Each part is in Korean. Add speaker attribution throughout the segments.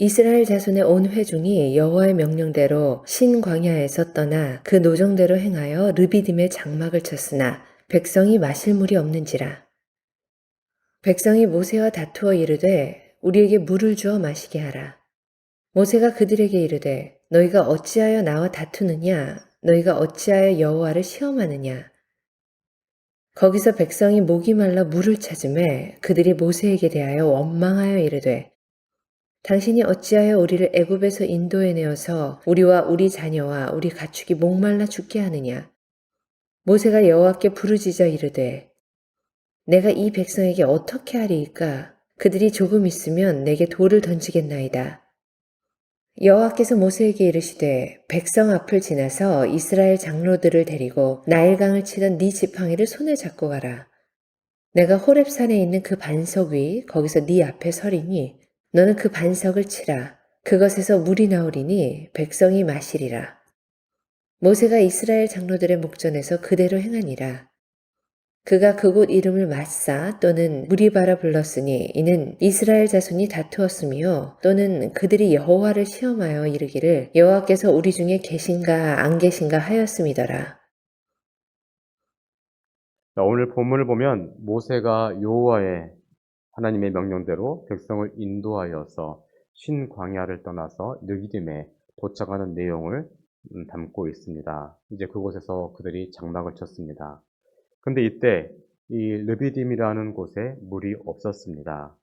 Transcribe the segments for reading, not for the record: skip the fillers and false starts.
Speaker 1: 이스라엘 자손의 온 회중이 여호와의 명령대로 신광야에서 떠나 그 노정대로 행하여 르비딤에 장막을 쳤으나 백성이 마실 물이 없는지라. 백성이 모세와 다투어 이르되 우리에게 물을 주어 마시게 하라. 모세가 그들에게 이르되 너희가 어찌하여 나와 다투느냐? 너희가 어찌하여 여호와를 시험하느냐? 거기서 백성이 목이 말라 물을 찾으매 그들이 모세에게 대하여 원망하여 이르되 당신이 어찌하여 우리를 애굽에서 인도해 내어서 우리와 우리 자녀와 우리 가축이 목말라 죽게 하느냐? 모세가 여호와께 부르짖어 이르되 내가 이 백성에게 어떻게 하리이까? 그들이 조금 있으면 내게 돌을 던지겠나이다. 여호와께서 모세에게 이르시되 백성 앞을 지나서 이스라엘 장로들을 데리고 나일강을 치던 네 지팡이를 손에 잡고 가라. 내가 호렙산에 있는 그 반석 위 거기서 네 앞에 서리니 너는 그 반석을 치라. 그것에서 물이 나오리니 백성이 마시리라. 모세가 이스라엘 장로들의 목전에서 그대로 행하니라. 그가 그곳 이름을 마사 또는 무리바라 불렀으니 이는 이스라엘 자손이 다투었으며 또는 그들이 여호와를 시험하여 이르기를 여호와께서 우리 중에 계신가 안 계신가 하였음이더라.
Speaker 2: 오늘 본문을 보면 모세가 여호와의 하나님의 명령대로 백성을 인도하여서 신광야를 떠나서 느기딤에 도착하는 내용을 담고 있습니다. 이제 그곳에서 그들이 장막을 쳤습니다. 근데 이때 이 르비딤이라는 곳에 물이 없었습니다.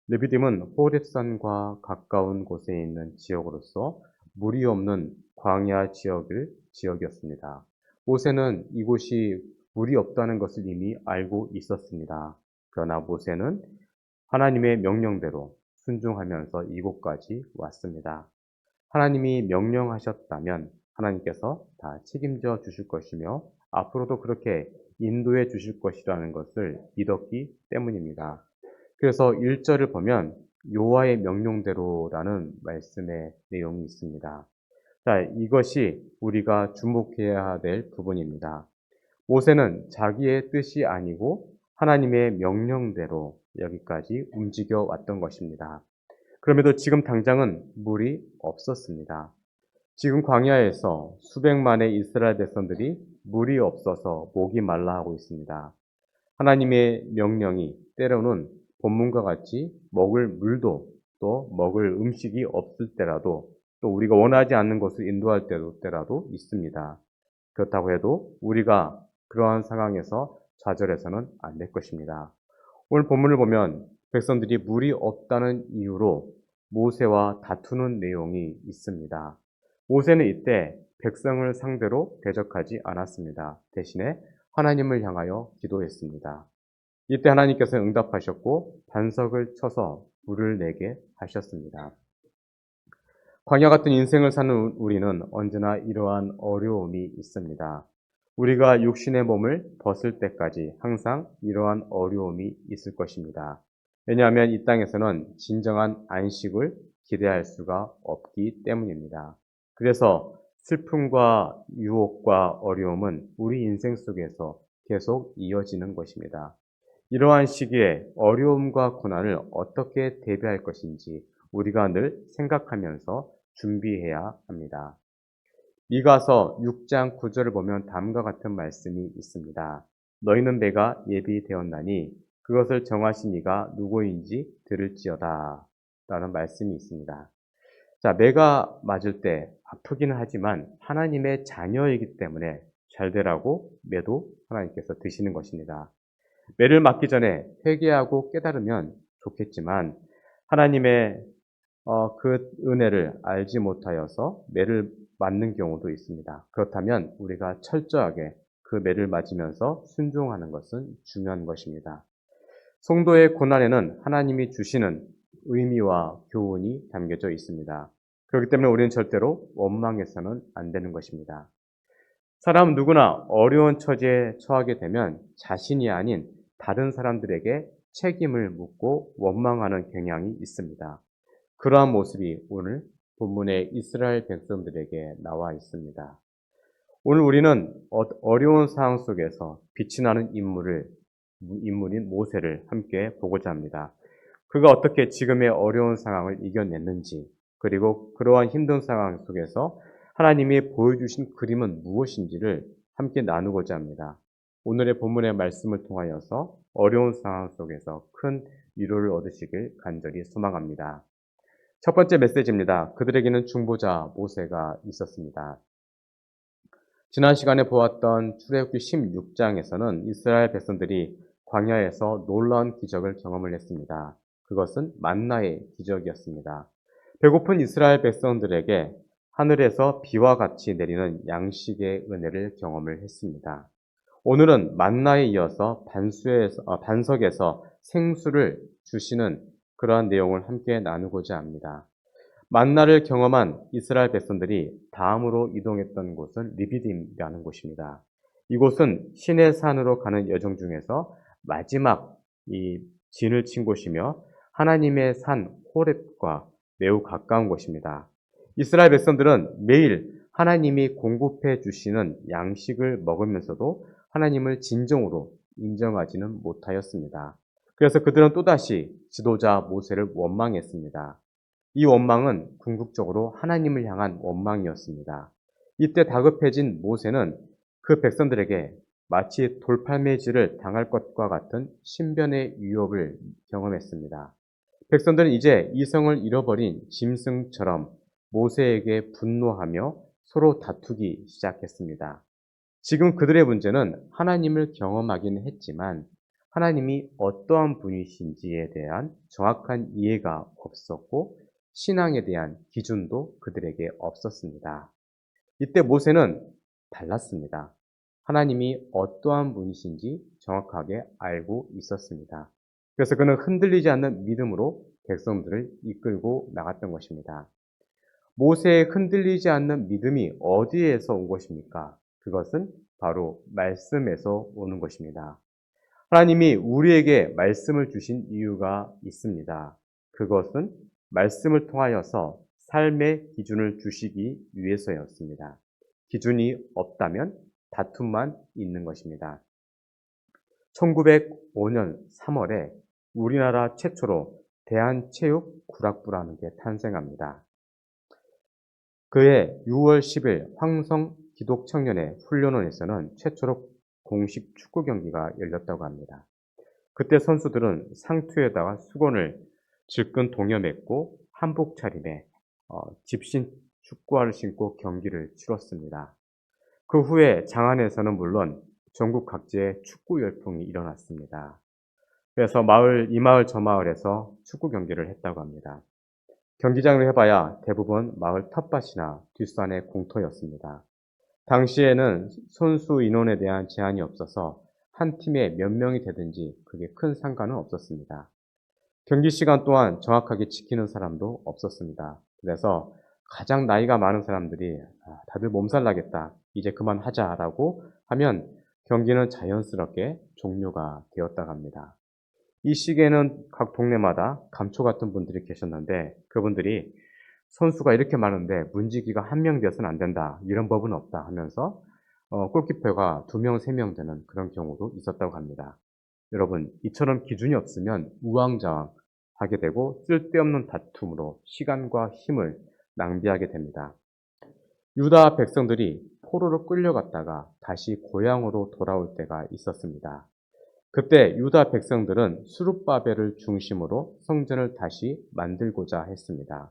Speaker 2: 르비딤은 호렙산과 가까운 곳에 있는 지역으로서 물이 없는 광야 지역이었습니다. 모세는 이곳이 물이 없다는 것을 이미 알고 있었습니다. 그러나 모세는 하나님의 명령대로 순종하면서 이곳까지 왔습니다. 하나님이 명령하셨다면 하나님께서 다 책임져 주실 것이며 앞으로도 그렇게 인도해 주실 것이라는 것을 믿었기 때문입니다. 그래서 1절을 보면 여호와의 명령대로라는 말씀의 내용이 있습니다. 자, 이것이 우리가 주목해야 될 부분입니다. 모세는 자기의 뜻이 아니고 하나님의 명령대로 여기까지 움직여 왔던 것입니다. 그럼에도 지금 당장은 물이 없었습니다. 지금 광야에서 수백만의 이스라엘 백성들이 물이 없어서 목이 말라 하고 있습니다. 하나님의 명령이 때로는 본문과 같이 먹을 물도 또 먹을 음식이 없을 때라도 또 우리가 원하지 않는 것을 인도할 때라도 있습니다. 그렇다고 해도 우리가 그러한 상황에서 좌절해서는 안 될 것입니다. 오늘 본문을 보면 백성들이 물이 없다는 이유로 모세와 다투는 내용이 있습니다. 모세는 이때 백성을 상대로 대적하지 않았습니다. 대신에 하나님을 향하여 기도했습니다. 이때 하나님께서 응답하셨고 반석을 쳐서 물을 내게 하셨습니다. 광야 같은 인생을 사는 우리는 언제나 이러한 어려움이 있습니다. 우리가 육신의 몸을 벗을 때까지 항상 이러한 어려움이 있을 것입니다. 왜냐하면 이 땅에서는 진정한 안식을 기대할 수가 없기 때문입니다. 그래서 슬픔과 유혹과 어려움은 우리 인생 속에서 계속 이어지는 것입니다. 이러한 시기에 어려움과 고난을 어떻게 대비할 것인지 우리가 늘 생각하면서 준비해야 합니다. 미가서 6장 9절을 보면 다음과 같은 말씀이 있습니다. 너희는 내가 예비되었나니 그것을 정하신 이가 누구인지 들을지어다 라는 말씀이 있습니다. 자, 매가 맞을 때 아프기는 하지만 하나님의 자녀이기 때문에 잘 되라고 매도 하나님께서 드시는 것입니다. 매를 맞기 전에 회개하고 깨달으면 좋겠지만 하나님의 그 은혜를 알지 못하여서 매를 맞는 경우도 있습니다. 그렇다면 우리가 철저하게 그 매를 맞으면서 순종하는 것은 중요한 것입니다. 성도의 고난에는 하나님이 주시는 의미와 교훈이 담겨져 있습니다. 그렇기 때문에 우리는 절대로 원망해서는 안 되는 것입니다. 사람 누구나 어려운 처지에 처하게 되면 자신이 아닌 다른 사람들에게 책임을 묻고 원망하는 경향이 있습니다. 그러한 모습이 오늘 본문의 이스라엘 백성들에게 나와 있습니다. 오늘 우리는 어려운 상황 속에서 빛이 나는 인물인 모세를 함께 보고자 합니다. 그가 어떻게 지금의 어려운 상황을 이겨냈는지, 그리고 그러한 힘든 상황 속에서 하나님이 보여주신 그림은 무엇인지를 함께 나누고자 합니다. 오늘의 본문의 말씀을 통하여서 어려운 상황 속에서 큰 위로를 얻으시길 간절히 소망합니다. 첫 번째 메시지입니다. 그들에게는 중보자 모세가 있었습니다. 지난 시간에 보았던 출애굽기 16장에서는 이스라엘 백성들이 광야에서 놀라운 기적을 경험을 했습니다. 그것은 만나의 기적이었습니다. 배고픈 이스라엘 백성들에게 하늘에서 비와 같이 내리는 양식의 은혜를 경험을 했습니다. 오늘은 만나에 이어서 반석에서 생수를 주시는 그러한 내용을 함께 나누고자 합니다. 만나를 경험한 이스라엘 백성들이 다음으로 이동했던 곳은 리비딤이라는 곳입니다. 이곳은 시내 산으로 가는 여정 중에서 마지막 이 진을 친 곳이며 하나님의 산 호렙과 매우 가까운 곳입니다. 이스라엘 백성들은 매일 하나님이 공급해 주시는 양식을 먹으면서도 하나님을 진정으로 인정하지는 못하였습니다. 그래서 그들은 또다시 지도자 모세를 원망했습니다. 이 원망은 궁극적으로 하나님을 향한 원망이었습니다. 이때 다급해진 모세는 그 백성들에게 마치 돌팔매질을 당할 것과 같은 신변의 위협을 경험했습니다. 백성들은 이제 이성을 잃어버린 짐승처럼 모세에게 분노하며 서로 다투기 시작했습니다. 지금 그들의 문제는 하나님을 경험하기는 했지만 하나님이 어떠한 분이신지에 대한 정확한 이해가 없었고 신앙에 대한 기준도 그들에게 없었습니다. 이때 모세는 달랐습니다. 하나님이 어떠한 분이신지 정확하게 알고 있었습니다. 그래서 그는 흔들리지 않는 믿음으로 백성들을 이끌고 나갔던 것입니다. 모세의 흔들리지 않는 믿음이 어디에서 온 것입니까? 그것은 바로 말씀에서 오는 것입니다. 하나님이 우리에게 말씀을 주신 이유가 있습니다. 그것은 말씀을 통하여서 삶의 기준을 주시기 위해서였습니다. 기준이 없다면 다툼만 있는 것입니다. 1905년 3월에 우리나라 최초로 대한체육구락부라는 게 탄생합니다. 그해 6월 10일 황성 기독청년회 훈련원에서는 최초로 공식 축구 경기가 열렸다고 합니다. 그때 선수들은 상투에다가 수건을 질끈 동여맸고 한복 차림에 집신 축구화를 신고 경기를 치렀습니다. 그 후에 장안에서는 물론 전국 각지에 축구 열풍이 일어났습니다. 그래서 이 마을 저 마을에서 축구 경기를 했다고 합니다. 경기장을 해봐야 대부분 마을 텃밭이나 뒷산의 공터였습니다. 당시에는 선수 인원에 대한 제한이 없어서 한 팀에 몇 명이 되든지 그게 큰 상관은 없었습니다. 경기 시간 또한 정확하게 지키는 사람도 없었습니다. 그래서 가장 나이가 많은 사람들이 다들 몸살 나겠다, 이제 그만하자라고 하면 경기는 자연스럽게 종료가 되었다고 합니다. 이 시기에는 각 동네마다 감초 같은 분들이 계셨는데 그분들이 선수가 이렇게 많은데 문지기가 한 명 되어서는 안 된다, 이런 법은 없다 하면서 골키퍼가 2명, 3명 되는 그런 경우도 있었다고 합니다. 여러분, 이처럼 기준이 없으면 우왕좌왕하게 되고 쓸데없는 다툼으로 시간과 힘을 낭비하게 됩니다. 유다 백성들이 포로로 끌려갔다가 다시 고향으로 돌아올 때가 있었습니다. 그때 유다 백성들은 수룹바벨을 중심으로 성전을 다시 만들고자 했습니다.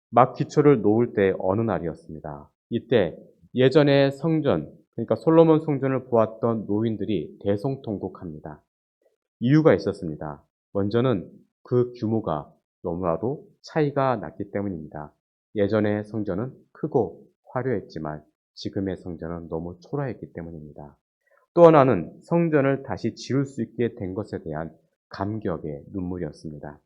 Speaker 2: 막 기초를 놓을 때 어느 날이었습니다. 이때 예전의 성전, 그러니까 솔로몬 성전을 보았던 노인들이 대성통곡합니다. 이유가 있었습니다. 먼저는 그 규모가 너무나도 차이가 났기 때문입니다. 예전의 성전은 크고 화려했지만 지금의 성전은 너무 초라했기 때문입니다. 또 하나는 성전을 다시 지을 수 있게 된 것에 대한 감격의 눈물이었습니다.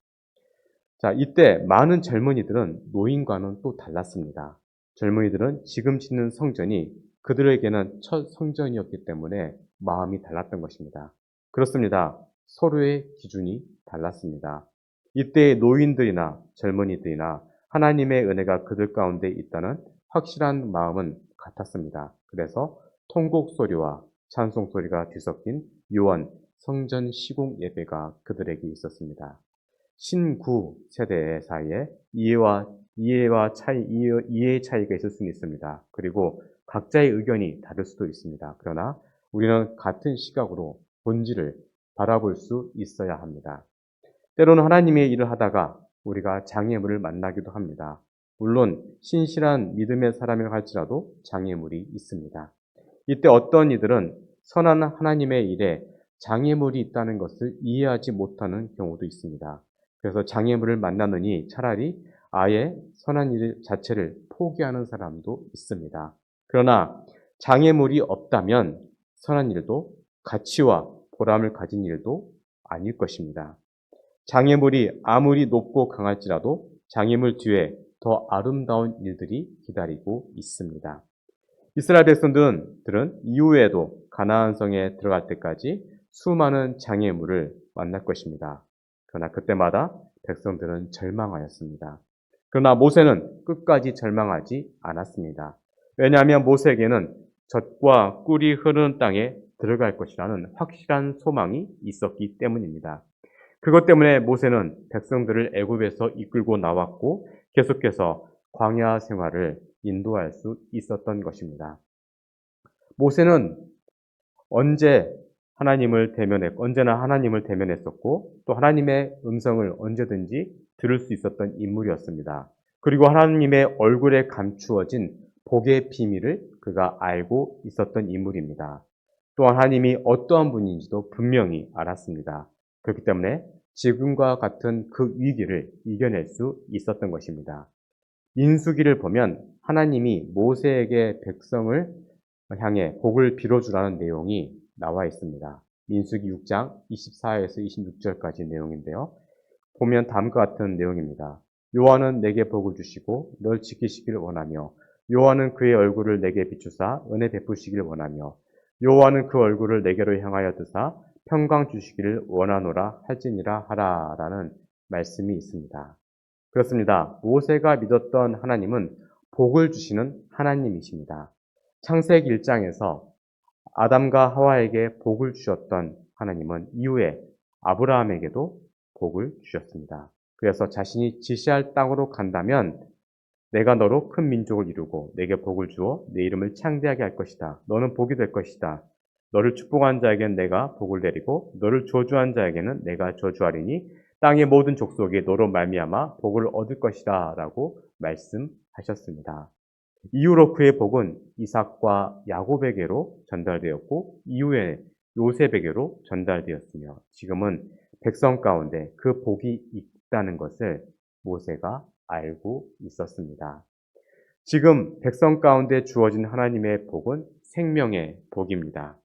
Speaker 2: 자, 이때 많은 젊은이들은 노인과는 또 달랐습니다. 젊은이들은 지금 짓는 성전이 그들에게는 첫 성전이었기 때문에 마음이 달랐던 것입니다. 그렇습니다. 서로의 기준이 달랐습니다. 이때의 노인들이나 젊은이들이나 하나님의 은혜가 그들 가운데 있다는 확실한 마음은 같았습니다. 그래서 통곡 소리와 찬송 소리가 뒤섞인 요한 성전 시공 예배가 그들에게 있었습니다. 신구 세대 사이에 이해와 이해의 차이가 있을 수는 있습니다. 그리고 각자의 의견이 다를 수도 있습니다. 그러나 우리는 같은 시각으로 본질을 바라볼 수 있어야 합니다. 때로는 하나님의 일을 하다가 우리가 장애물을 만나기도 합니다. 물론 신실한 믿음의 사람이라 할지라도 장애물이 있습니다. 이때 어떤 이들은 선한 하나님의 일에 장애물이 있다는 것을 이해하지 못하는 경우도 있습니다. 그래서 장애물을 만나느니 차라리 아예 선한 일 자체를 포기하는 사람도 있습니다. 그러나 장애물이 없다면 선한 일도 가치와 보람을 가진 일도 아닐 것입니다. 장애물이 아무리 높고 강할지라도 장애물 뒤에 더 아름다운 일들이 기다리고 있습니다. 이스라엘 백성들은 이후에도 가나안 성에 들어갈 때까지 수많은 장애물을 만날 것입니다. 그러나 그때마다 백성들은 절망하였습니다. 그러나 모세는 끝까지 절망하지 않았습니다. 왜냐하면 모세에게는 젖과 꿀이 흐르는 땅에 들어갈 것이라는 확실한 소망이 있었기 때문입니다. 그것 때문에 모세는 백성들을 애굽에서 이끌고 나왔고 계속해서 광야 생활을 인도할 수 있었던 것입니다. 모세는 언제나 하나님을 대면했었고 또 하나님의 음성을 언제든지 들을 수 있었던 인물이었습니다. 그리고 하나님의 얼굴에 감추어진 복의 비밀을 그가 알고 있었던 인물입니다. 또한 하나님이 어떠한 분인지도 분명히 알았습니다. 그렇기 때문에 지금과 같은 그 위기를 이겨낼 수 있었던 것입니다. 민수기를 보면 하나님이 모세에게 백성을 향해 복을 빌어주라는 내용이 나와 있습니다. 민수기 6장 24에서 26절까지 내용인데요. 보면 다음과 같은 내용입니다. 여호와는 내게 복을 주시고 널 지키시기를 원하며 여호와는 그의 얼굴을 내게 비추사 은혜 베푸시기를 원하며 여호와는 그 얼굴을 내게로 향하여 드사 평강 주시기를 원하노라 할지니라 하라라는 말씀이 있습니다. 그렇습니다. 모세가 믿었던 하나님은 복을 주시는 하나님이십니다. 창세기 1장에서 아담과 하와에게 복을 주셨던 하나님은 이후에 아브라함에게도 복을 주셨습니다. 그래서 자신이 지시할 땅으로 간다면 내가 너로 큰 민족을 이루고 내게 복을 주어 내 이름을 창대하게 할 것이다. 너는 복이 될 것이다. 너를 축복한 자에게는 내가 복을 내리고 너를 저주한 자에게는 내가 저주하리니 땅의 모든 족속이 너로 말미암아 복을 얻을 것이다 라고 말씀하셨습니다. 이후로 그의 복은 이삭과 야곱에게로 전달되었고 이후에 요셉에게로 전달되었으며 지금은 백성 가운데 그 복이 있다는 것을 모세가 알고 있었습니다. 지금 백성 가운데 주어진 하나님의 복은 생명의 복입니다.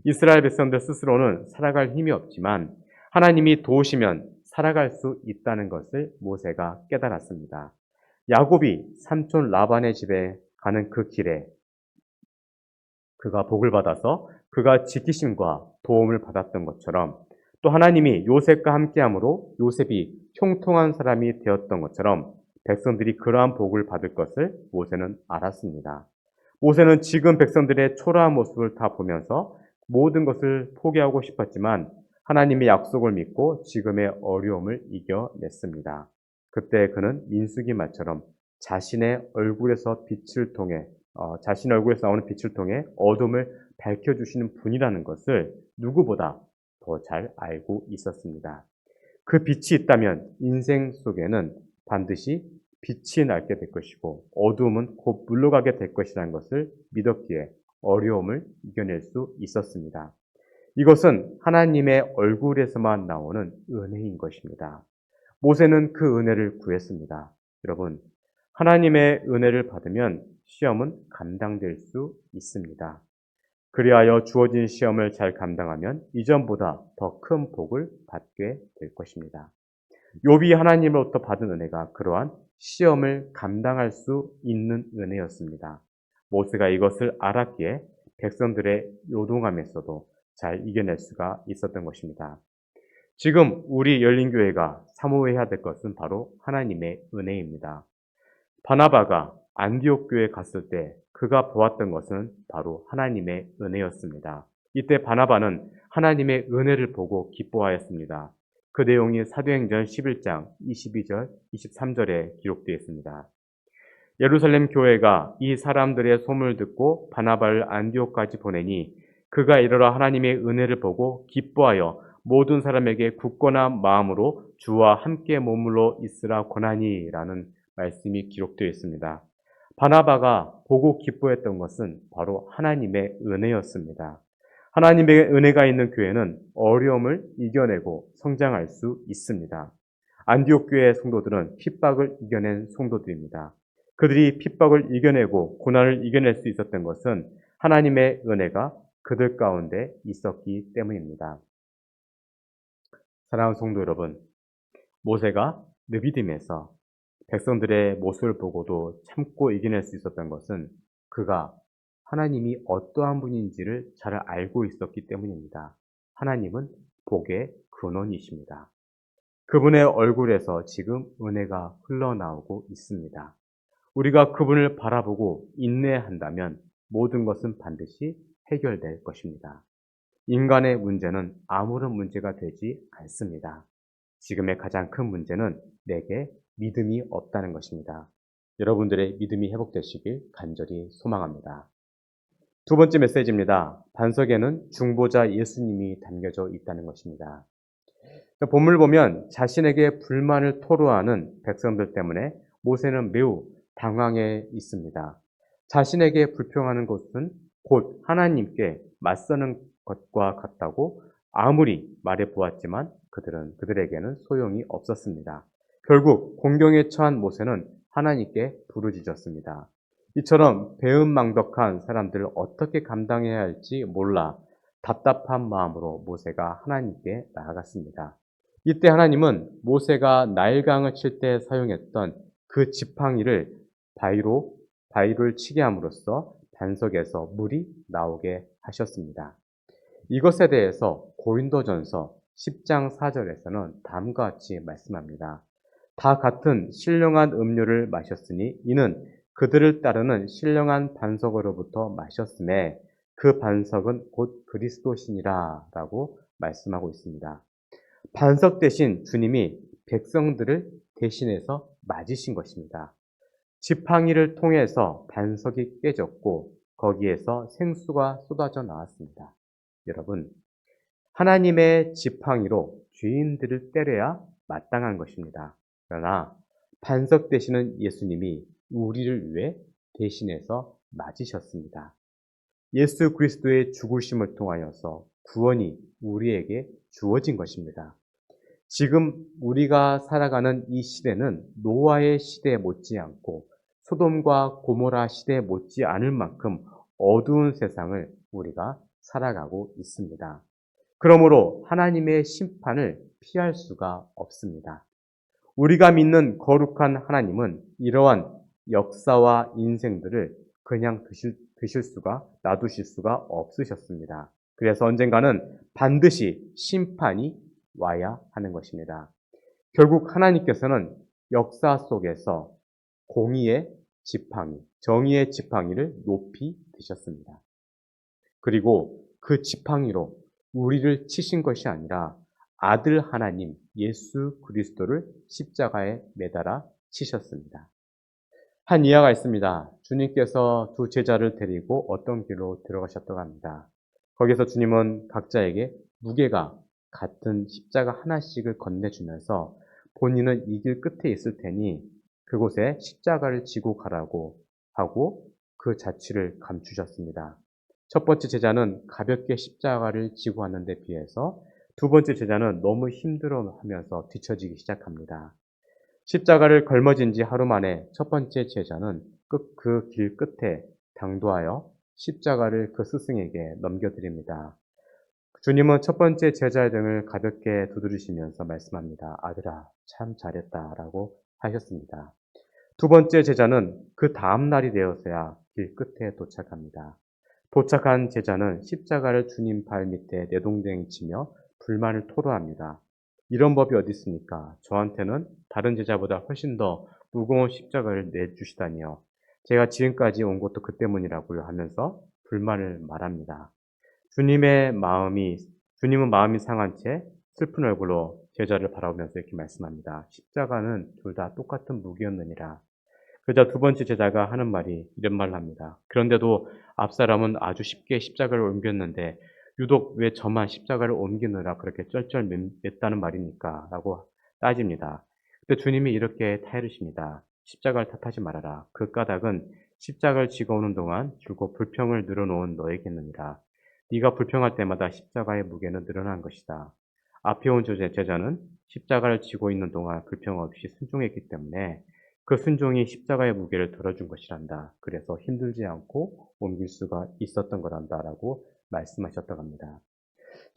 Speaker 2: 이스라엘 백성들 스스로는 살아갈 힘이 없지만 하나님이 도우시면 살아갈 수 있다는 것을 모세가 깨달았습니다. 야곱이 삼촌 라반의 집에 가는 그 길에 그가 복을 받아서 그가 지키심과 도움을 받았던 것처럼 또 하나님이 요셉과 함께함으로 요셉이 형통한 사람이 되었던 것처럼 백성들이 그러한 복을 받을 것을 모세는 알았습니다. 모세는 지금 백성들의 초라한 모습을 다 보면서 모든 것을 포기하고 싶었지만 하나님의 약속을 믿고 지금의 어려움을 이겨냈습니다. 그때 그는 민수기 말처럼 자신의 얼굴에서 나오는 빛을 통해 어둠을 밝혀주시는 분이라는 것을 누구보다 더 잘 알고 있었습니다. 그 빛이 있다면 인생 속에는 반드시 빛이 날게 될 것이고 어두움은 곧 물러가게 될 것이라는 것을 믿었기에 어려움을 이겨낼 수 있었습니다. 이것은 하나님의 얼굴에서만 나오는 은혜인 것입니다. 모세는 그 은혜를 구했습니다. 여러분, 하나님의 은혜를 받으면 시험은 감당될 수 있습니다. 그리하여 주어진 시험을 잘 감당하면 이전보다 더 큰 복을 받게 될 것입니다. 욥이 하나님으로부터 받은 은혜가 그러한 시험을 감당할 수 있는 은혜였습니다. 모세가 이것을 알았기에 백성들의 요동함에서도 잘 이겨낼 수가 있었던 것입니다. 지금 우리 열린교회가 사모해야 될 것은 바로 하나님의 은혜입니다. 바나바가 안디옥 교회에 갔을 때 그가 보았던 것은 바로 하나님의 은혜였습니다. 이때 바나바는 하나님의 은혜를 보고 기뻐하였습니다. 그 내용이 사도행전 11장 22절, 23절에 기록되어 있습니다. 예루살렘 교회가 이 사람들의 소문을 듣고 바나바를 안디옥까지 보내니 그가 이르러 하나님의 은혜를 보고 기뻐하여 모든 사람에게 굳건한 마음으로 주와 함께 머물러 있으라 권하니라는 말씀이 기록되어 있습니다. 바나바가 보고 기뻐했던 것은 바로 하나님의 은혜였습니다. 하나님의 은혜가 있는 교회는 어려움을 이겨내고 성장할 수 있습니다. 안디옥 교회의 성도들은 핍박을 이겨낸 성도들입니다. 그들이 핍박을 이겨내고 고난을 이겨낼 수 있었던 것은 하나님의 은혜가 그들 가운데 있었기 때문입니다. 사랑하는 성도 여러분, 모세가 느비딤에서 백성들의 모습을 보고도 참고 이겨낼 수 있었던 것은 그가 하나님이 어떠한 분인지를 잘 알고 있었기 때문입니다. 하나님은 복의 근원이십니다. 그분의 얼굴에서 지금 은혜가 흘러나오고 있습니다. 우리가 그분을 바라보고 인내한다면 모든 것은 반드시 해결될 것입니다. 인간의 문제는 아무런 문제가 되지 않습니다. 지금의 가장 큰 문제는 내게 믿음이 없다는 것입니다. 여러분들의 믿음이 회복되시길 간절히 소망합니다. 두 번째 메시지입니다. 반석에는 중보자 예수님이 담겨져 있다는 것입니다. 본문을 보면 자신에게 불만을 토로하는 백성들 때문에 모세는 매우 당황해 있습니다. 자신에게 불평하는 것은 곧 하나님께 맞서는 것과 같다고 아무리 말해 보았지만 그들에게는 소용이 없었습니다. 결국 공경에 처한 모세는 하나님께 부르짖었습니다. 이처럼 배은망덕한 사람들을 어떻게 감당해야 할지 몰라 답답한 마음으로 모세가 하나님께 나아갔습니다. 이때 하나님은 모세가 나일강을 칠 때 사용했던 그 지팡이를 바위를 치게 함으로써 반석에서 물이 나오게 하셨습니다. 이것에 대해서 고린도전서 10장 4절에서는 다음과 같이 말씀합니다. 다 같은 신령한 음료를 마셨으니 이는 그들을 따르는 신령한 반석으로부터 마셨음에 그 반석은 곧 그리스도시니라 라고 말씀하고 있습니다. 반석 대신 주님이 백성들을 대신해서 맞으신 것입니다. 지팡이를 통해서 반석이 깨졌고 거기에서 생수가 쏟아져 나왔습니다. 여러분, 하나님의 지팡이로 죄인들을 때려야 마땅한 것입니다. 그러나 반석 되시는 예수님이 우리를 위해 대신해서 맞으셨습니다. 예수 그리스도의 죽으심을 통하여서 구원이 우리에게 주어진 것입니다. 지금 우리가 살아가는 이 시대는 노아의 시대에 못지않고 소돔과 고모라 시대에 못지 않을 만큼 어두운 세상을 우리가 살아가고 있습니다. 그러므로 하나님의 심판을 피할 수가 없습니다. 우리가 믿는 거룩한 하나님은 이러한 역사와 인생들을 그냥 놔두실 수가 없으셨습니다. 그래서 언젠가는 반드시 심판이 와야 하는 것입니다. 결국 하나님께서는 역사 속에서 공의의 지팡이, 정의의 지팡이를 높이 드셨습니다. 그리고 그 지팡이로 우리를 치신 것이 아니라 아들 하나님 예수 그리스도를 십자가에 매달아 치셨습니다. 한 이야기가 있습니다. 주님께서 두 제자를 데리고 어떤 길로 들어가셨다고 합니다. 거기서 주님은 각자에게 무게가 같은 십자가 하나씩을 건네주면서 본인은 이 길 끝에 있을 테니 그곳에 십자가를 지고 가라고 하고 그 자취를 감추셨습니다. 첫 번째 제자는 가볍게 십자가를 지고 왔는데 비해서 두 번째 제자는 너무 힘들어하면서 뒤처지기 시작합니다. 십자가를 걸머진 지 하루 만에 첫 번째 제자는 그 길 끝에 당도하여 십자가를 그 스승에게 넘겨드립니다. 주님은 첫 번째 제자의 등을 가볍게 두드리시면서 말씀합니다. 아들아, 참 잘했다 라고 하셨습니다. 두 번째 제자는 그 다음 날이 되어서야 길 끝에 도착합니다. 도착한 제자는 십자가를 주님 발 밑에 내동댕 치며 불만을 토로합니다. 이런 법이 어디 있습니까? 저한테는 다른 제자보다 훨씬 더 무거운 십자가를 내주시다니요. 제가 지금까지 온 것도 그 때문이라고요 하면서 불만을 말합니다. 주님은 마음이 상한 채 슬픈 얼굴로 제자를 바라보면서 이렇게 말씀합니다. 십자가는 둘 다 똑같은 무기였느니라. 그러자 두 번째 제자가 하는 말이 이런 말을 합니다. 그런데도 앞사람은 아주 쉽게 십자가를 옮겼는데 유독 왜 저만 십자가를 옮기느라 그렇게 쩔쩔맸다는 말입니까? 라고 따집니다. 그때 주님이 이렇게 타이르십니다. 십자가를 탓하지 말아라. 그 까닭은 십자가를 지고 오는 동안 줄곧 불평을 늘어놓은 너에게느니라. 네가 불평할 때마다 십자가의 무게는 늘어난 것이다. 앞에 온 제자는 십자가를 지고 있는 동안 불평 없이 순종했기 때문에 그 순종이 십자가의 무게를 덜어준 것이란다. 그래서 힘들지 않고 옮길 수가 있었던 거란다라고 말씀하셨다고 합니다.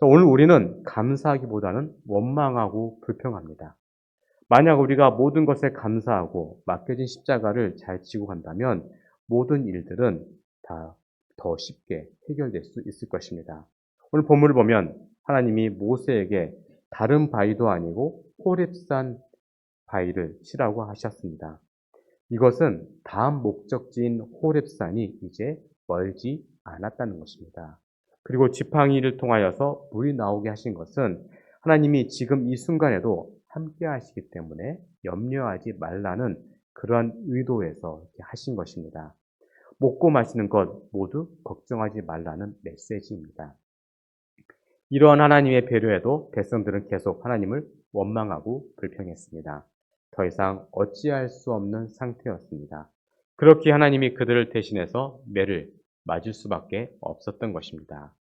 Speaker 2: 오늘 우리는 감사하기보다는 원망하고 불평합니다. 만약 우리가 모든 것에 감사하고 맡겨진 십자가를 잘 지고 간다면 모든 일들은 다 더 쉽게 해결될 수 있을 것입니다. 오늘 본문을 보면 하나님이 모세에게 다른 바위도 아니고 호렙산 바위를 치라고 하셨습니다. 이것은 다음 목적지인 호렙산이 이제 멀지 않았다는 것입니다. 그리고 지팡이를 통하여서 물이 나오게 하신 것은 하나님이 지금 이 순간에도 함께 하시기 때문에 염려하지 말라는 그러한 의도에서 이렇게 하신 것입니다. 먹고 마시는 것 모두 걱정하지 말라는 메시지입니다. 이러한 하나님의 배려에도 백성들은 계속 하나님을 원망하고 불평했습니다. 더 이상 어찌할 수 없는 상태였습니다. 그렇게 하나님이 그들을 대신해서 매를 맞을 수밖에 없었던 것입니다.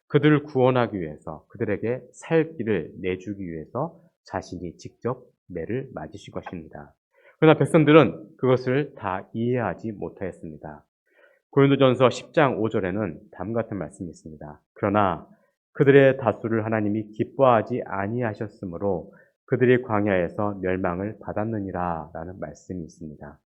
Speaker 2: 그들을 구원하기 위해서, 그들에게 살 길을 내주기 위해서 자신이 직접 매를 맞으실 것입니다. 그러나 백성들은 그것을 다 이해하지 못하였습니다. 고린도전서 10장 5절에는 다음과 같은 말씀이 있습니다. 그러나 그들의 다수를 하나님이 기뻐하지 아니하셨으므로 그들이 광야에서 멸망을 받았느니라 라는 말씀이 있습니다.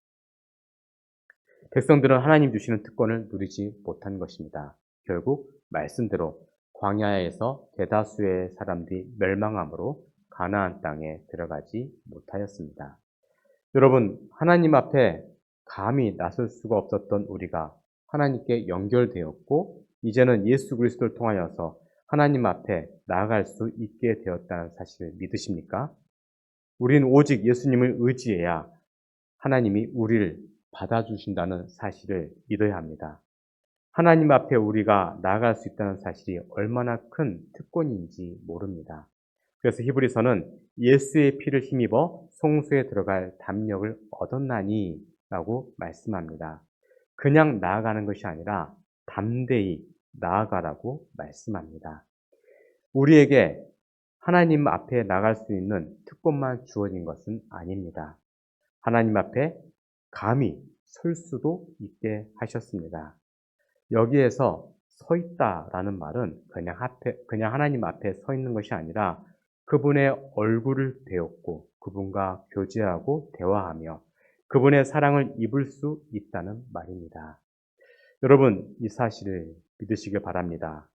Speaker 2: 백성들은 하나님 주시는 특권을 누리지 못한 것입니다. 결국 말씀대로 광야에서 대다수의 사람들이 멸망함으로 가나안 땅에 들어가지 못하였습니다. 여러분, 하나님 앞에 감히 나설 수가 없었던 우리가 하나님께 연결되었고 이제는 예수 그리스도를 통하여서 하나님 앞에 나아갈 수 있게 되었다는 사실을 믿으십니까? 우리는 오직 예수님을 의지해야 하나님이 우리를 받아주신다는 사실을 믿어야 합니다. 하나님 앞에 우리가 나아갈 수 있다는 사실이 얼마나 큰 특권인지 모릅니다. 그래서 히브리서는 예수의 피를 힘입어 성소에 들어갈 담력을 얻었나니 라고 말씀합니다. 그냥 나아가는 것이 아니라 담대히 나아가라고 말씀합니다. 우리에게 하나님 앞에 나갈 수 있는 특권만 주어진 것은 아닙니다. 하나님 앞에 감히 설 수도 있게 하셨습니다. 여기에서 서 있다라는 말은 그냥 하나님 앞에 서 있는 것이 아니라 그분의 얼굴을 배웠고 그분과 교제하고 대화하며 그분의 사랑을 입을 수 있다는 말입니다. 여러분, 이 사실을 믿으시길 바랍니다.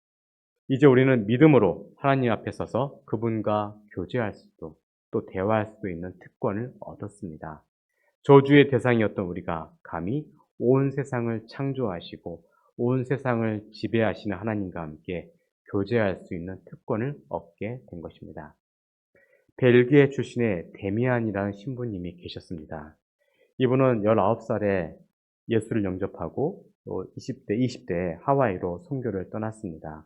Speaker 2: 이제 우리는 믿음으로 하나님 앞에 서서 그분과 교제할 수도 또 대화할 수도 있는 특권을 얻었습니다. 저주의 대상이었던 우리가 감히 온 세상을 창조하시고 온 세상을 지배하시는 하나님과 함께 교제할 수 있는 특권을 얻게 된 것입니다. 벨기에 출신의 데미안이라는 신부님이 계셨습니다. 이분은 19살에 예수를 영접하고 20대에 하와이로 선교를 떠났습니다.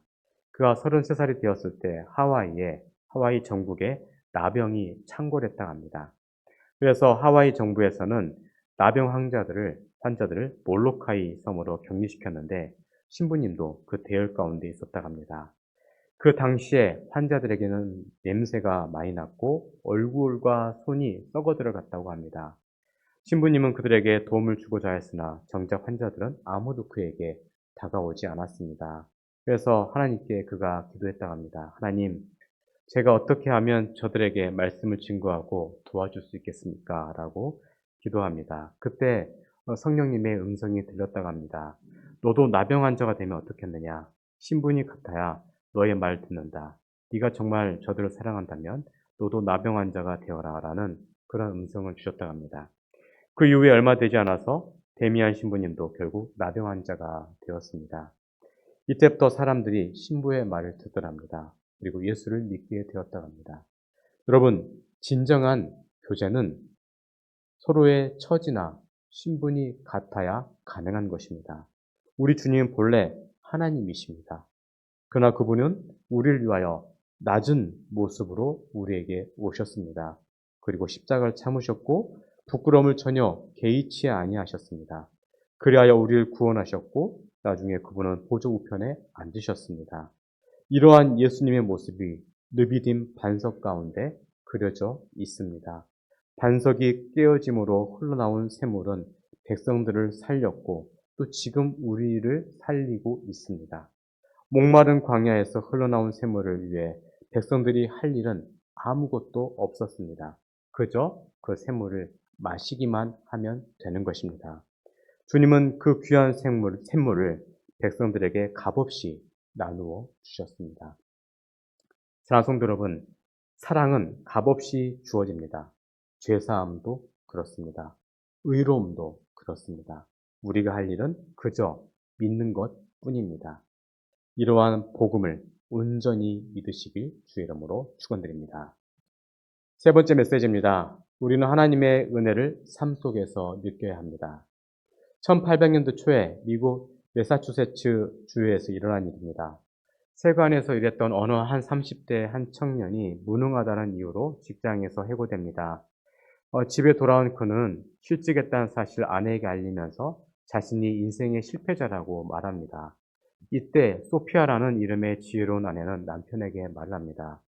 Speaker 2: 그가 33살이 되었을 때 하와이 전국에 나병이 창궐했다고 합니다. 그래서 하와이 정부에서는 나병 환자들을 몰로카이 섬으로 격리시켰는데 신부님도 그 대열 가운데 있었다고 합니다. 그 당시에 환자들에게는 냄새가 많이 났고 얼굴과 손이 썩어 들어갔다고 합니다. 신부님은 그들에게 도움을 주고자 했으나 정작 환자들은 아무도 그에게 다가오지 않았습니다. 그래서 하나님께 그가 기도했다고 합니다. 하나님, 제가 어떻게 하면 저들에게 말씀을 증거하고 도와줄 수 있겠습니까? 라고 기도합니다. 그때 성령님의 음성이 들렸다고 합니다. 너도 나병 환자가 되면 어떻겠느냐? 신분이 같아야 너의 말 듣는다. 네가 정말 저들을 사랑한다면 너도 나병 환자가 되어라 라는 그런 음성을 주셨다고 합니다. 그 이후에 얼마 되지 않아서 데미안 신부님도 결국 나병 환자가 되었습니다. 이때부터 사람들이 신부의 말을 듣더랍니다. 그리고 예수를 믿게 되었다고 합니다. 여러분, 진정한 교제는 서로의 처지나 신분이 같아야 가능한 것입니다. 우리 주님은 본래 하나님이십니다. 그러나 그분은 우리를 위하여 낮은 모습으로 우리에게 오셨습니다. 그리고 십자가를 참으셨고 부끄러움을 전혀 개의치 아니하셨습니다. 그리하여 우리를 구원하셨고 나중에 그분은 보좌 우편에 앉으셨습니다. 이러한 예수님의 모습이 느비딤 반석 가운데 그려져 있습니다. 반석이 깨어짐으로 흘러나온 샘물은 백성들을 살렸고 또 지금 우리를 살리고 있습니다. 목마른 광야에서 흘러나온 샘물을 위해 백성들이 할 일은 아무것도 없었습니다. 그저 그 샘물을 마시기만 하면 되는 것입니다. 주님은 그 귀한 샘물을 백성들에게 값없이 나누어 주셨습니다. 사랑하는 성도 여러분, 사랑은 값없이 주어집니다. 죄사함도 그렇습니다. 의로움도 그렇습니다. 우리가 할 일은 그저 믿는 것 뿐입니다. 이러한 복음을 온전히 믿으시길 주의 이름으로 축원드립니다. 세 번째 메시지입니다. 우리는 하나님의 은혜를 삶 속에서 느껴야 합니다. 1800년도 초에 미국 매사추세츠 주에서 일어난 일입니다. 세관에서 일했던 어느 한 30대 한 청년이 무능하다는 이유로 직장에서 해고됩니다. 집에 돌아온 그는 실직했다는 사실을 아내에게 알리면서 자신이 인생의 실패자라고 말합니다. 이때 소피아라는 이름의 지혜로운 아내는 남편에게 말합니다.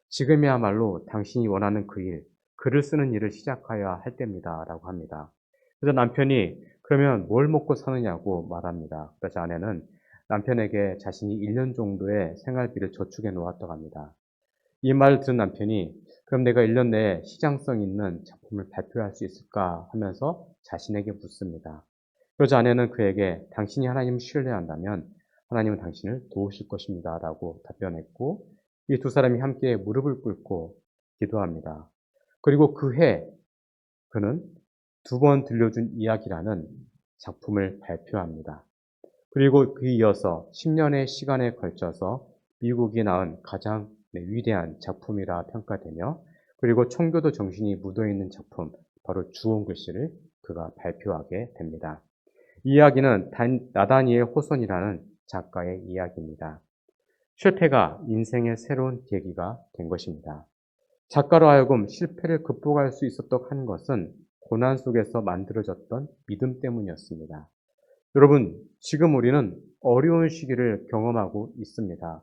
Speaker 2: 지금이야말로 당신이 원하는 그 일, 글을 쓰는 일을 시작해야 할 때입니다. 라고 합니다. 그래서 남편이 그러면 뭘 먹고 사느냐고 말합니다. 그래서 아내는 남편에게 자신이 1년 정도의 생활비를 저축해 놓았다고 합니다. 이 말을 들은 남편이 그럼 내가 1년 내에 시장성 있는 작품을 발표할 수 있을까 하면서 자신에게 묻습니다. 그러자 아내는 그에게 당신이 하나님을 신뢰한다면 하나님은 당신을 도우실 것입니다. 라고 답변했고 이 두 사람이 함께 무릎을 꿇고 기도합니다. 그리고 그 해 그는 두 번 들려준 이야기라는 작품을 발표합니다. 그리고 그 이어서 10년의 시간에 걸쳐서 미국이 낳은 가장 위대한 작품이라 평가되며 그리고 청교도 정신이 묻어있는 작품, 바로 주온 글씨를 그가 발표하게 됩니다. 이 이야기는 나다니엘 호손이라는 작가의 이야기입니다. 실패가 인생의 새로운 계기가 된 것입니다. 작가로 하여금 실패를 극복할 수 있었던 한 것은 고난 속에서 만들어졌던 믿음 때문이었습니다. 여러분, 지금 우리는 어려운 시기를 경험하고 있습니다.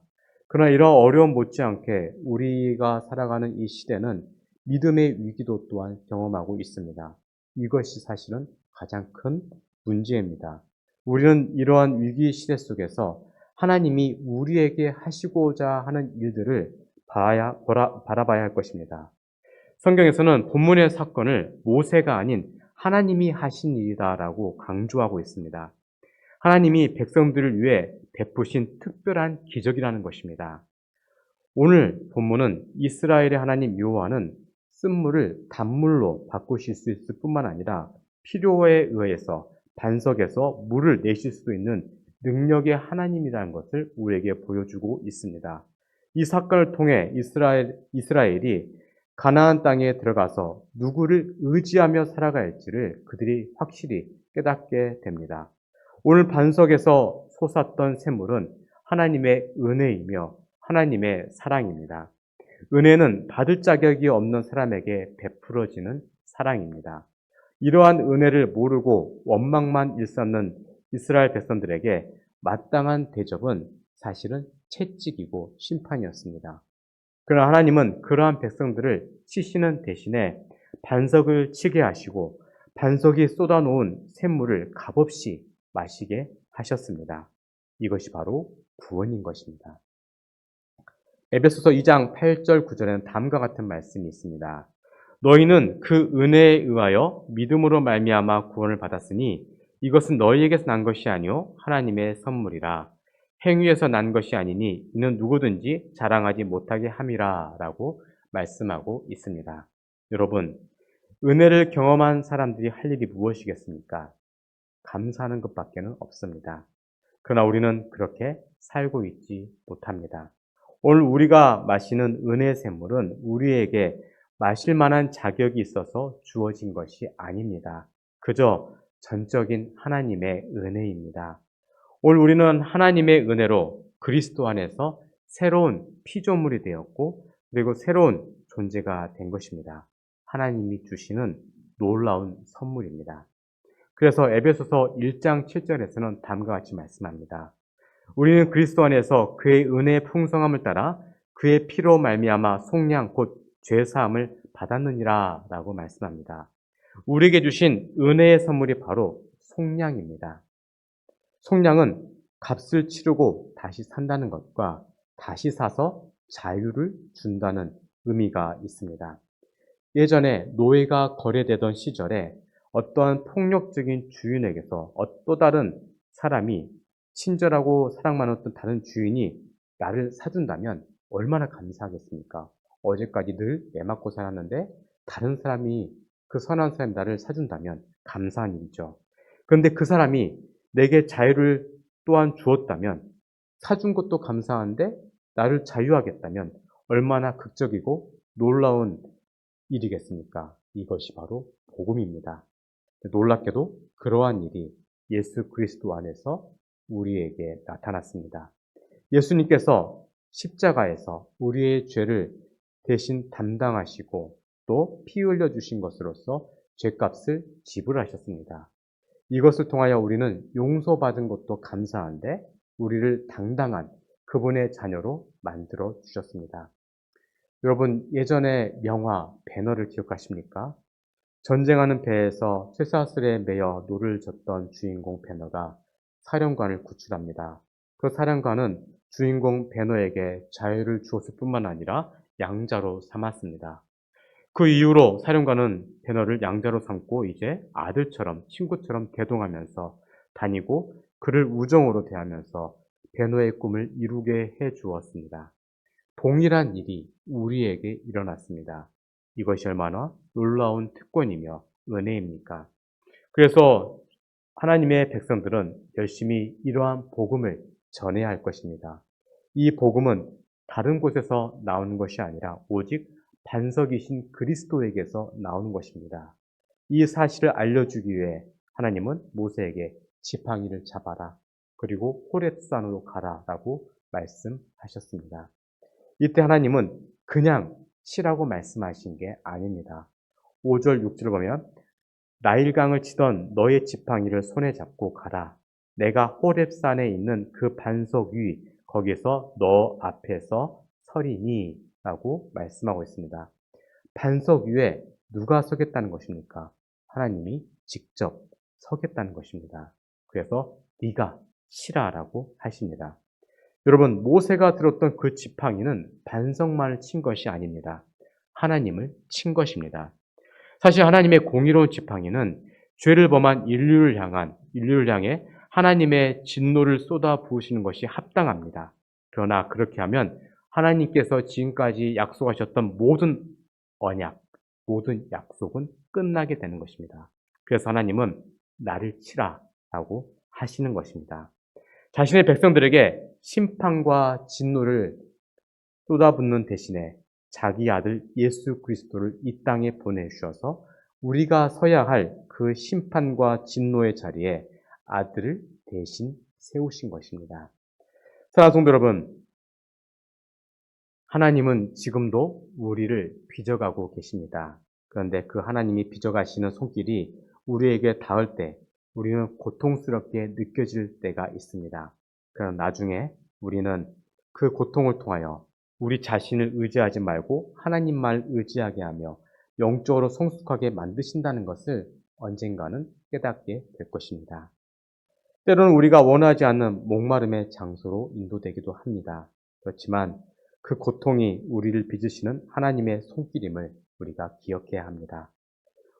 Speaker 2: 그러나 이런 어려움 못지않게 우리가 살아가는 이 시대는 믿음의 위기도 또한 경험하고 있습니다. 이것이 사실은 가장 큰 문제입니다. 우리는 이러한 위기 시대 속에서 하나님이 우리에게 하시고자 하는 일들을 바라봐야 할 것입니다. 성경에서는 본문의 사건을 모세가 아닌 하나님이 하신 일이다라고 강조하고 있습니다. 하나님이 백성들을 위해 베푸신 특별한 기적이라는 것입니다. 오늘 본문은 이스라엘의 하나님 여호와는 쓴물을 단물로 바꾸실 수 있을 뿐만 아니라 필요에 의해서 반석에서 물을 내실 수도 있는 능력의 하나님이라는 것을 우리에게 보여주고 있습니다. 이 사건을 통해 이스라엘이 가나안 땅에 들어가서 누구를 의지하며 살아갈지를 그들이 확실히 깨닫게 됩니다. 오늘 반석에서 솟았던 샘물은 하나님의 은혜이며 하나님의 사랑입니다. 은혜는 받을 자격이 없는 사람에게 베풀어지는 사랑입니다. 이러한 은혜를 모르고 원망만 일삼는 이스라엘 백성들에게 마땅한 대접은 사실은 채찍이고 심판이었습니다. 그러나 하나님은 그러한 백성들을 치시는 대신에 반석을 치게 하시고 반석이 쏟아놓은 샘물을 값없이 마시게 하셨습니다. 이것이 바로 구원인 것입니다. 에베소서 2장 8절 9절에는 다음과 같은 말씀이 있습니다. 너희는 그 은혜에 의하여 믿음으로 말미암아 구원을 받았으니 이것은 너희에게서 난 것이 아니요 하나님의 선물이라. 행위에서 난 것이 아니니 이는 누구든지 자랑하지 못하게 함이라라고 말씀하고 있습니다. 여러분, 은혜를 경험한 사람들이 할 일이 무엇이겠습니까? 감사하는 것밖에는 없습니다. 그러나 우리는 그렇게 살고 있지 못합니다. 오늘 우리가 마시는 은혜의 샘물은 우리에게 마실 만한 자격이 있어서 주어진 것이 아닙니다. 그저 전적인 하나님의 은혜입니다. 오늘 우리는 하나님의 은혜로 그리스도 안에서 새로운 피조물이 되었고 그리고 새로운 존재가 된 것입니다. 하나님이 주시는 놀라운 선물입니다. 그래서 에베소서 1장 7절에서는 다음과 같이 말씀합니다. 우리는 그리스도 안에서 그의 은혜의 풍성함을 따라 그의 피로 말미암아 속량 곧 죄사함을 받았느니라 라고 말씀합니다. 우리에게 주신 은혜의 선물이 바로 속량입니다. 속량은 값을 치르고 다시 산다는 것과 다시 사서 자유를 준다는 의미가 있습니다. 예전에 노예가 거래되던 시절에 어떠한 폭력적인 주인에게서 또 다른 사람이 친절하고 사랑 많았던 다른 주인이 나를 사준다면 얼마나 감사하겠습니까? 어제까지 늘 매맞고 살았는데 다른 사람이 그 선한 사람이 나를 사준다면 감사한 일이죠. 그런데 그 사람이 내게 자유를 또한 주었다면 사준 것도 감사한데 나를 자유하겠다면 얼마나 극적이고 놀라운 일이겠습니까? 이것이 바로 복음입니다. 놀랍게도 그러한 일이 예수 그리스도 안에서 우리에게 나타났습니다. 예수님께서 십자가에서 우리의 죄를 대신 담당하시고 또 피 흘려 주신 것으로서 죄값을 지불하셨습니다. 이것을 통하여 우리는 용서받은 것도 감사한데 우리를 당당한 그분의 자녀로 만들어 주셨습니다. 여러분 예전에 명화 배너를 기억하십니까? 전쟁하는 배에서 쇠사슬에 매여 노를 젓던 주인공 배너가 사령관을 구출합니다. 그 사령관은 주인공 배너에게 자유를 주었을 뿐만 아니라 양자로 삼았습니다. 그 이후로 사령관은 배너를 양자로 삼고 이제 아들처럼 친구처럼 대동하면서 다니고 그를 우정으로 대하면서 배너의 꿈을 이루게 해 주었습니다. 동일한 일이 우리에게 일어났습니다. 이것이 얼마나 놀라운 특권이며 은혜입니까? 그래서 하나님의 백성들은 열심히 이러한 복음을 전해야 할 것입니다. 이 복음은 다른 곳에서 나오는 것이 아니라 오직 반석이신 그리스도에게서 나오는 것입니다. 이 사실을 알려주기 위해 하나님은 모세에게 지팡이를 잡아라 그리고 호렙산으로 가라라고 말씀하셨습니다. 이때 하나님은 그냥 치라고 말씀하신 게 아닙니다. 5절, 6절을 보면 나일강을 치던 너의 지팡이를 손에 잡고 가라. 내가 호렙산에 있는 그 반석 위 거기서 너 앞에서 서리니 라고 말씀하고 있습니다. 반석 위에 누가 서겠다는 것입니까? 하나님이 직접 서겠다는 것입니다. 그래서 네가 치라라고 하십니다. 여러분 모세가 들었던 그 지팡이는 반석만을 친 것이 아닙니다. 하나님을 친 것입니다. 사실 하나님의 공의로운 지팡이는 죄를 범한 인류를 향해 하나님의 진노를 쏟아 부으시는 것이 합당합니다. 그러나 그렇게 하면 하나님께서 지금까지 약속하셨던 모든 언약, 모든 약속은 끝나게 되는 것입니다. 그래서 하나님은 나를 치라라고 하시는 것입니다. 자신의 백성들에게 심판과 진노를 쏟아붓는 대신에 자기 아들 예수 그리스도를 이 땅에 보내주셔서 우리가 서야 할 그 심판과 진노의 자리에 아들을 대신 세우신 것입니다. 사랑하는 성도 여러분, 하나님은 지금도 우리를 빚어가고 계십니다. 그런데 그 하나님이 빚어가시는 손길이 우리에게 닿을 때 우리는 고통스럽게 느껴질 때가 있습니다. 그러나 나중에 우리는 그 고통을 통하여 우리 자신을 의지하지 말고 하나님만 의지하게 하며 영적으로 성숙하게 만드신다는 것을 언젠가는 깨닫게 될 것입니다. 때로는 우리가 원하지 않는 목마름의 장소로 인도되기도 합니다. 그렇지만 그 고통이 우리를 빚으시는 하나님의 손길임을 우리가 기억해야 합니다.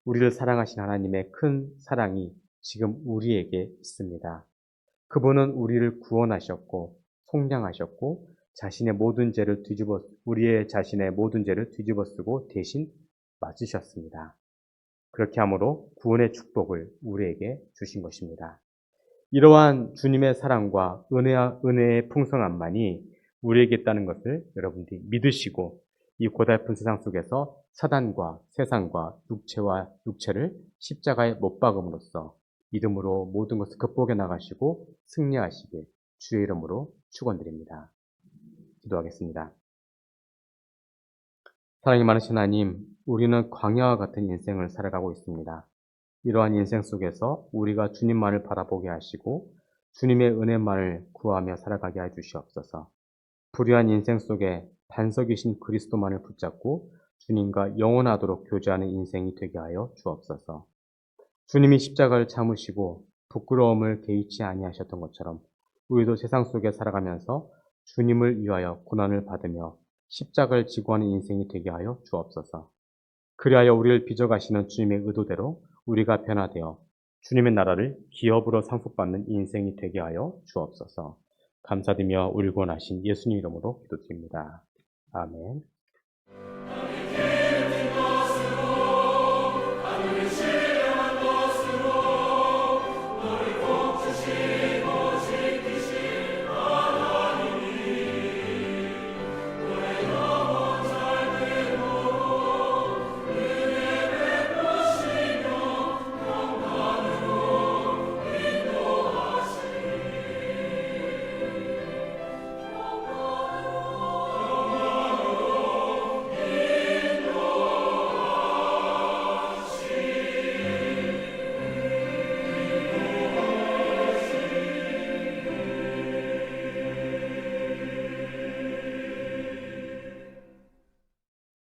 Speaker 2: 우리를 사랑하신 하나님의 큰 사랑이 지금 우리에게 있습니다. 그분은 우리를 구원하셨고 속량하셨고 우리의 자신의 모든 죄를 뒤집어 쓰고 대신 맞으셨습니다. 그렇게 함으로 구원의 축복을 우리에게 주신 것입니다. 이러한 주님의 사랑과 은혜의 풍성함만이 우리에게 있다는 것을 여러분들이 믿으시고 이 고달픈 세상 속에서 사단과 세상과 육체를 십자가에 못 박음으로써 믿음으로 모든 것을 극복해 나가시고 승리하시길 주의 이름으로 축원드립니다. 기도하겠습니다. 사랑이 많으신 하나님, 우리는 광야와 같은 인생을 살아가고 있습니다. 이러한 인생 속에서 우리가 주님만을 바라보게 하시고 주님의 은혜만을 구하며 살아가게 해 주시옵소서. 불의한 인생 속에 반석이신 그리스도만을 붙잡고 주님과 영원하도록 교제하는 인생이 되게 하여 주옵소서. 주님이 십자가를 참으시고 부끄러움을 개의치 아니하셨던 것처럼 우리도 세상 속에 살아가면서 주님을 위하여 고난을 받으며 십자가를 지고 하는 인생이 되게 하여 주옵소서. 그리하여 우리를 빚어가시는 주님의 의도대로 우리가 변화되어 주님의 나라를 기업으로 상속받는 인생이 되게 하여 주옵소서. 감사드리며 울고 나신 예수님 이름으로 기도드립니다. 아멘.